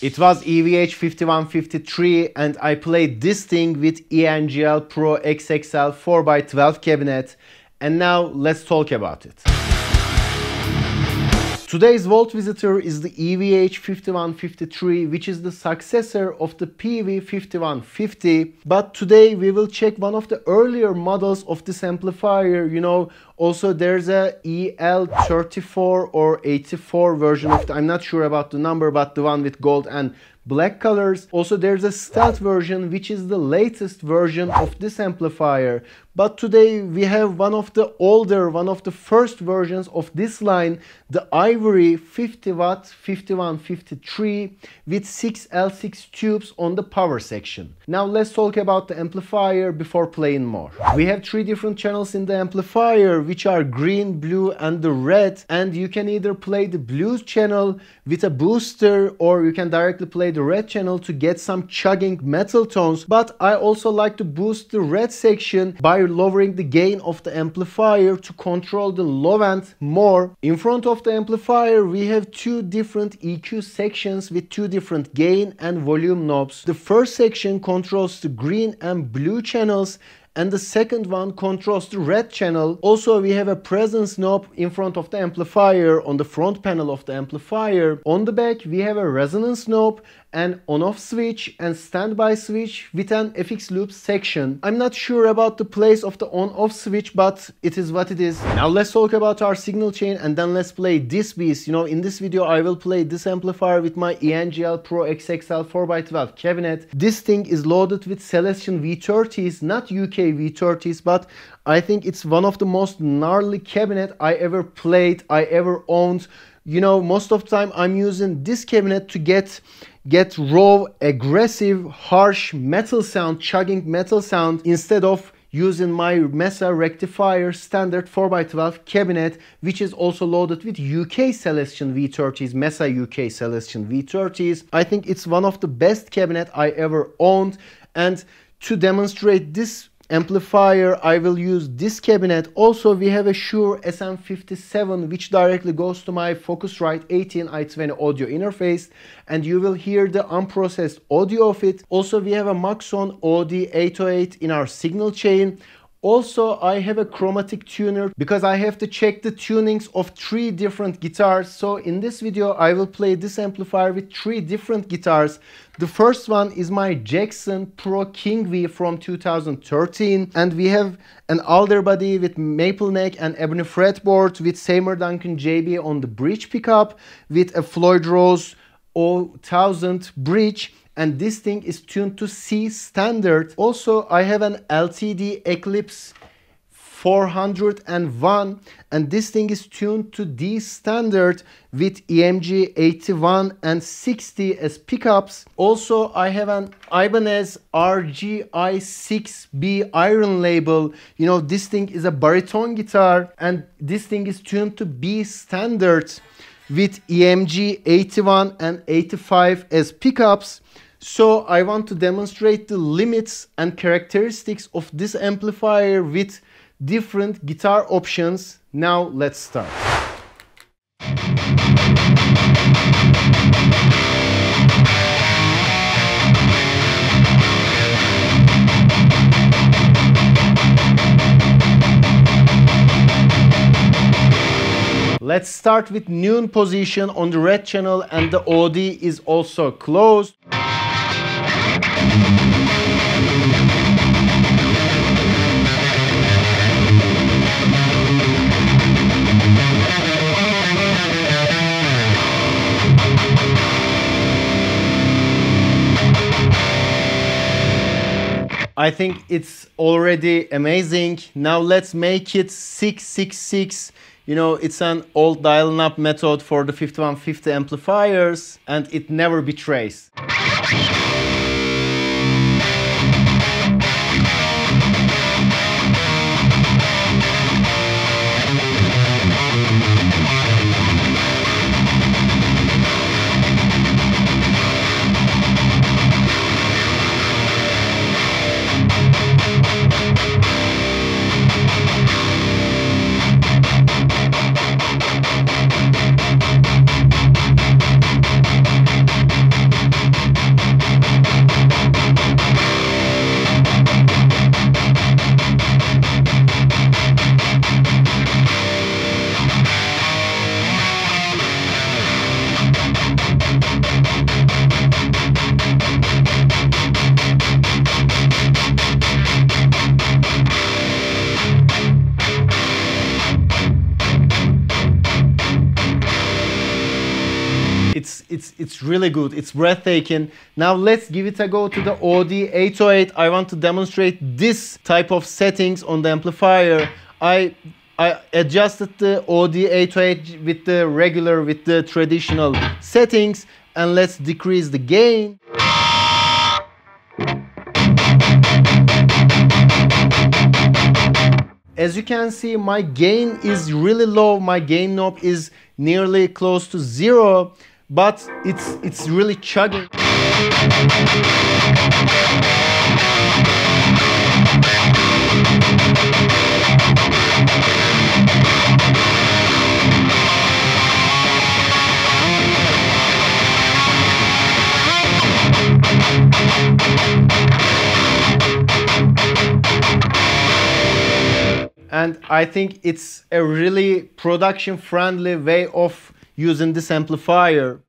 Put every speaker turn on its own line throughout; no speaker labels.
It was EVH5153 and I played this thing with ENGL Pro XXL 4x12 cabinet, and now let's talk about it. Today's Vault visitor is the EVH5153, which is the successor of the Peavey 5150. But today we will check one of the earlier models of this amplifier. You know, also there's a EL34 or 84 version of I'm not sure about the number, but the one with gold and black colors. Also there's a Stealth version, which is the latest version of this amplifier. But today we have one of the older, one of the first versions of this line, the Ivory 50 watt 5153 with 6 L6 tubes on the power section. Now let's talk about the amplifier before playing more. We have 3 different channels in the amplifier, which are green, blue and the red, and you can either play the blue channel with a booster or you can directly play the red channel to get some chugging metal tones. But I also like to boost the red section by lowering the gain of the amplifier to control the low end more. In front of the amplifier we have 2 different EQ sections with 2 different gain and volume knobs. The first section controls the green and blue channels, and the second one controls the red channel. Also we have a presence knob in front of the amplifier on the front panel of the amplifier. On the back we have a resonance knob, an on-off switch and standby switch with an FX loop section. I'm not sure about the place of the on-off switch, but it is what it is. Now let's talk about our signal chain and then let's play this beast. You know, in this video I will play this amplifier with my ENGL Pro XXL 4x12 cabinet. This thing is loaded with Celestion V30s, not UK V30s, but I think it's one of the most gnarly cabinet I ever played, I ever owned. You know, most of the time I'm using this cabinet to get raw, aggressive, harsh metal sound, chugging metal sound, instead of using my Mesa rectifier standard 4x12 cabinet, which is also loaded with UK Celestion V30s, Mesa UK Celestion V30s. I think it's one of the best cabinet I ever owned, and to demonstrate this amplifier I will use this cabinet. Also we have a Shure SM57 which directly goes to my Focusrite 18i20 audio interface, and you will hear the unprocessed audio of it. Also we have a Maxon OD808 in our signal chain. Also I have a chromatic tuner because I have to check the tunings of 3 different guitars. So in this video I will play this amplifier with 3 different guitars. The first one is my Jackson Pro King from 2013, and we have an alder body with maple neck and ebony fretboard with Seymour Duncan JB on the bridge pickup with a Floyd Rose 01000 bridge, and this thing is tuned to C standard. Also I have an LTD Eclipse 401 and this thing is tuned to D standard with EMG 81 and 60 as pickups. Also I have an Ibanez RGI6B iron label. You know, this thing is a baritone guitar and this thing is tuned to B standard with EMG 81 and 85 as pickups. So I want to demonstrate the limits and characteristics of this amplifier with different guitar options. Now let's start. Let's start with noon position on the red channel, and the OD is also closed. I think it's already amazing. Now let's make it 666. You know, it's an old dialing up method for the 5150 amplifiers, and it never betrays. it's really good. It's breathtaking. Now let's give it a go to the OD808. I want to demonstrate this type of settings on the amplifier. I adjusted the OD808 with the traditional settings, and let's decrease the gain. As you can see, my gain is really low. My gain knob is nearly close to 0, but it's really chugging. And I think it's a really production-friendly way of using this amplifier.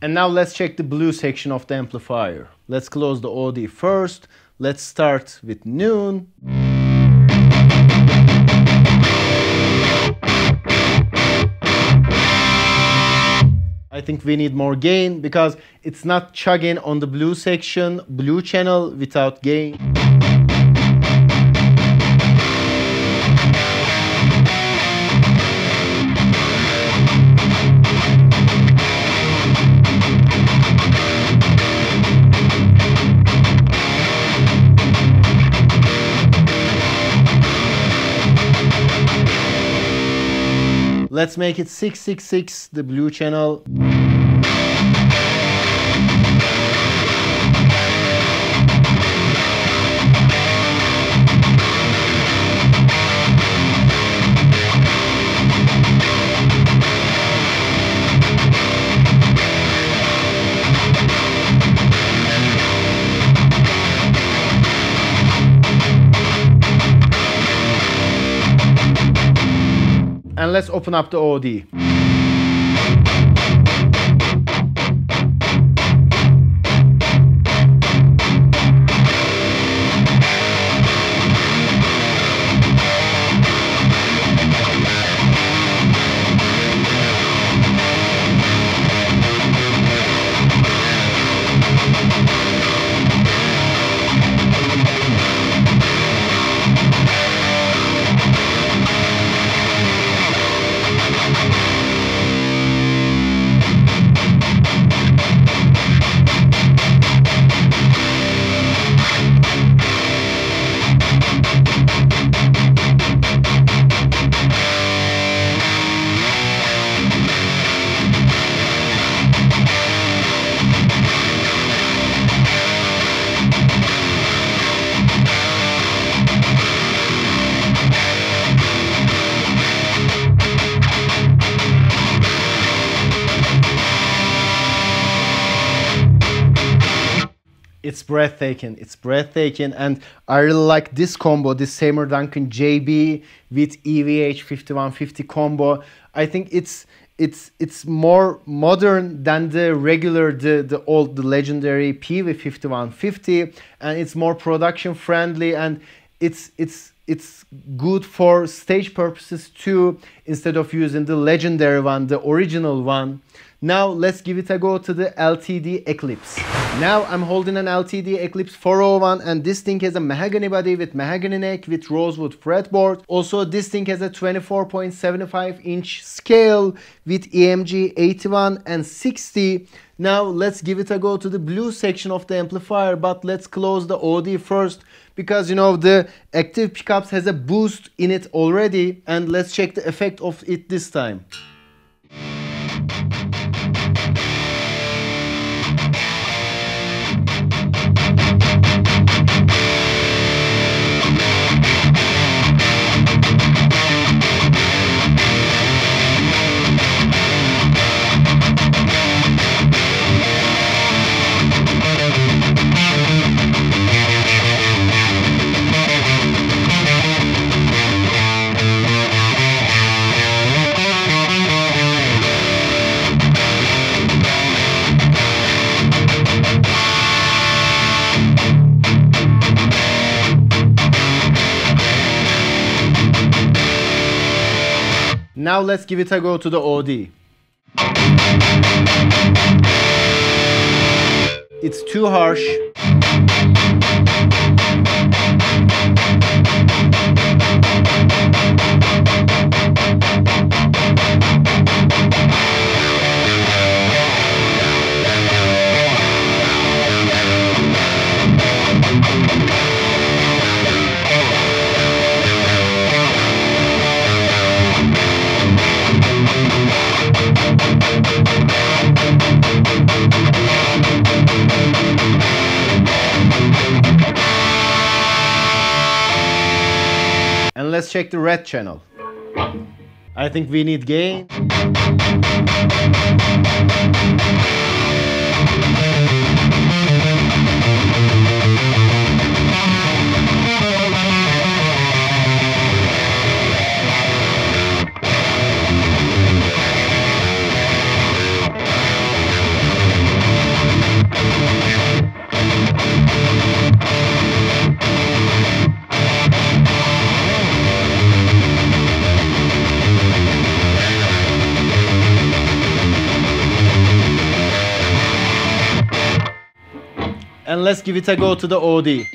And now let's check the blue section of the amplifier. Let's close the OD first. Let's start with noon. I think we need more gain because it's not chugging on the blue section, blue channel without gain. Let's make it 666, the blue channel. And let's open up the OD. It's breathtaking, and I really like this combo, this Seymour Duncan JB with EVH5150 combo. I think it's more modern than the regular, the legendary Peavey 5150, and it's more production friendly, and it's good for stage purposes too, instead of using the legendary one, the original one. Now let's give it a go to the LTD Eclipse. Now I'm holding an LTD Eclipse 401, and this thing has a mahogany body with mahogany neck with rosewood fretboard. Also this thing has a 24.75 inch scale with EMG 81 and 60. Now let's give it a go to the blue section of the amplifier, but let's close the OD first, because you know the active pickups has a boost in it already, and let's check the effect of it this time. Now let's give it a go to the OD. It's too harsh. And let's check the red channel. I think we need gain. And let's give it a go to the OD.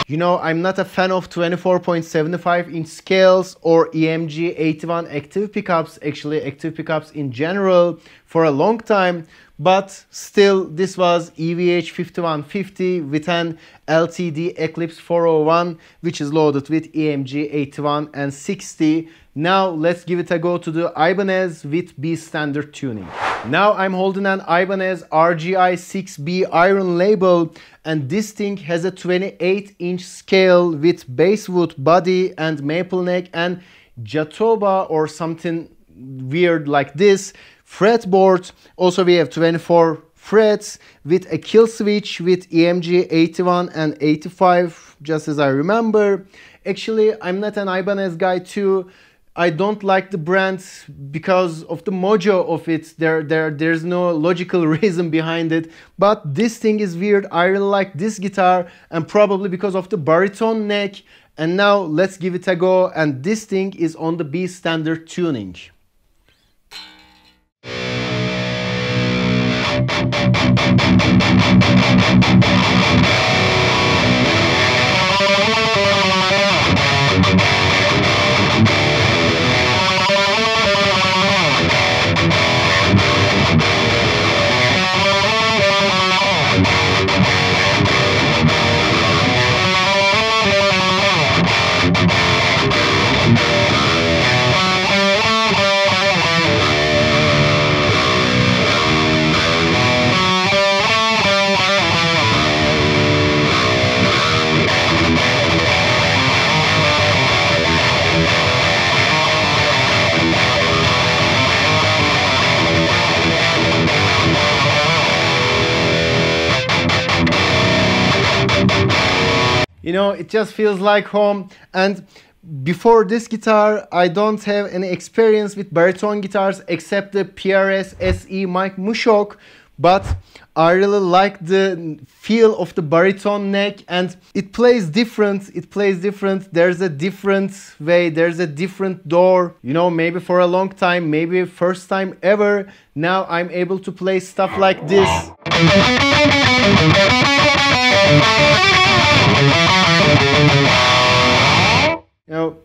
You know, I'm not a fan of 24.75 inch scales or EMG 81 active pickups, actually active pickups in general, for a long time, but still this was EVH5150 with an LTD Eclipse 401, which is loaded with EMG 81 and 60. Now let's give it a go to the Ibanez with B standard tuning. Now I'm holding an Ibanez RGI 6B iron label, and this thing has a 28-inch scale with basswood body and maple neck and Jatoba or something weird like this fretboard. Also we have 24 frets with a kill switch with EMG 81 and 85, just as I remember. Actually, I'm not an Ibanez guy too. I don't like the brand because of the mojo of it. There's no logical reason behind it. But this thing is weird. I really like this guitar, and probably because of the baritone neck. And now let's give it a go. And this thing is on the B standard tuning. You know, it just feels like home. And before this guitar, I don't have any experience with baritone guitars except the PRS SE Mike Mushok, but I really like the feel of the baritone neck, and it plays different. There's a different way, there's a different door. You know, maybe for a long time, maybe first time ever, now I'm able to play stuff like this. You know,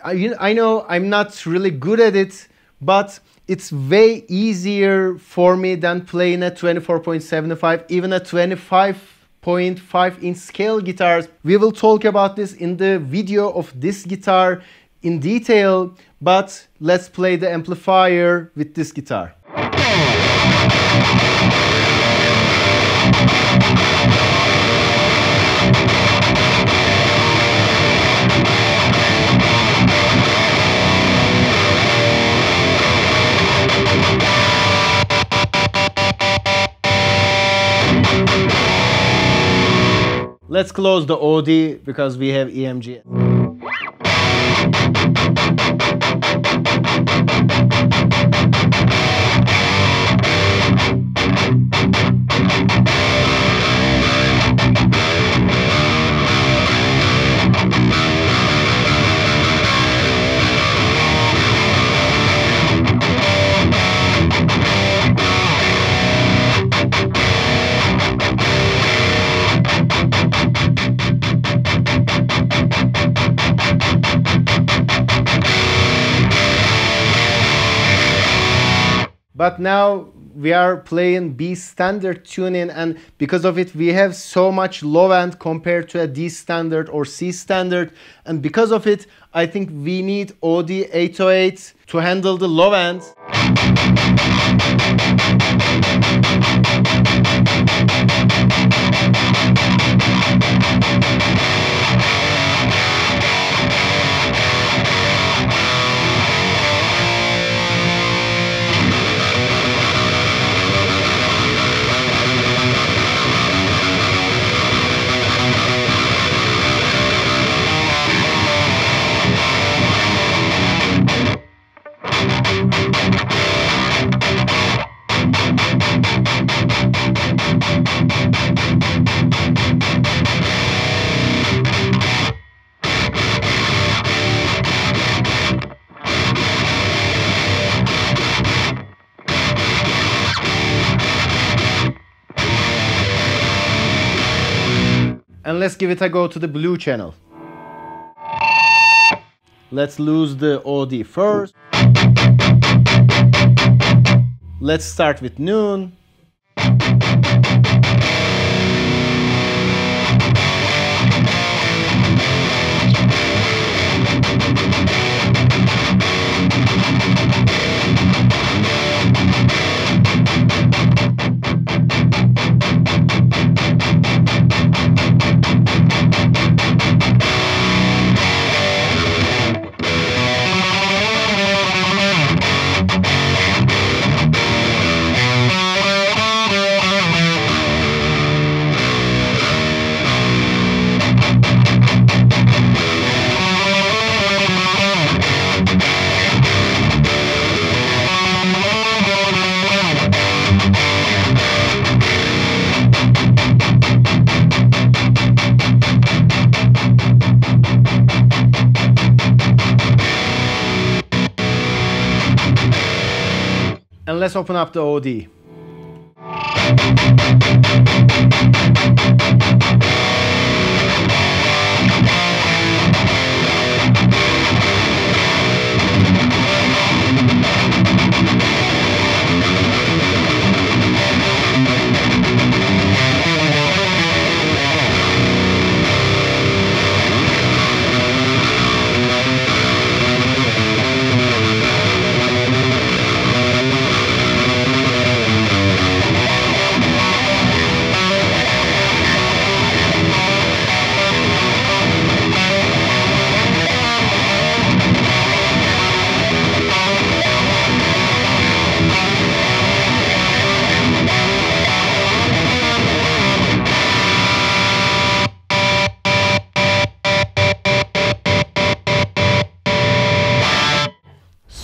I know I'm not really good at it, but it's way easier for me than playing a 24.75, even a 25.5 inch scale guitars. We will talk about this in the video of this guitar in detail, but let's play the amplifier with this guitar. Let's close the OD because we have EMG. But now we are playing B standard tuning, and because of it we have so much low end compared to a D standard or C standard, and because of it I think we need OD808 to handle the low end. And let's give it a go to the blue channel. Let's lose the OD first. Let's start with noon. And let's open up the OD.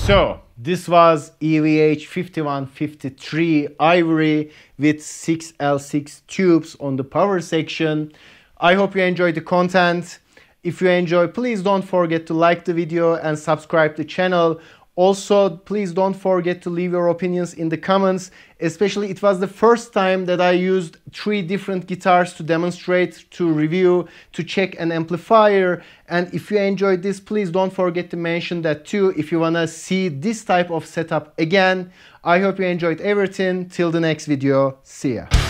So this was EVH5153 Ivory with 6L6 tubes on the power section. I hope you enjoyed the content. If you enjoy, please don't forget to like the video and subscribe to the channel. Also, please don't forget to leave your opinions in the comments. Especially, it was the first time that I used 3 different guitars to demonstrate, to review, to check an amplifier. And if you enjoyed this, please don't forget to mention that too if you wanna see this type of setup again. I hope you enjoyed everything. Till the next video, see ya.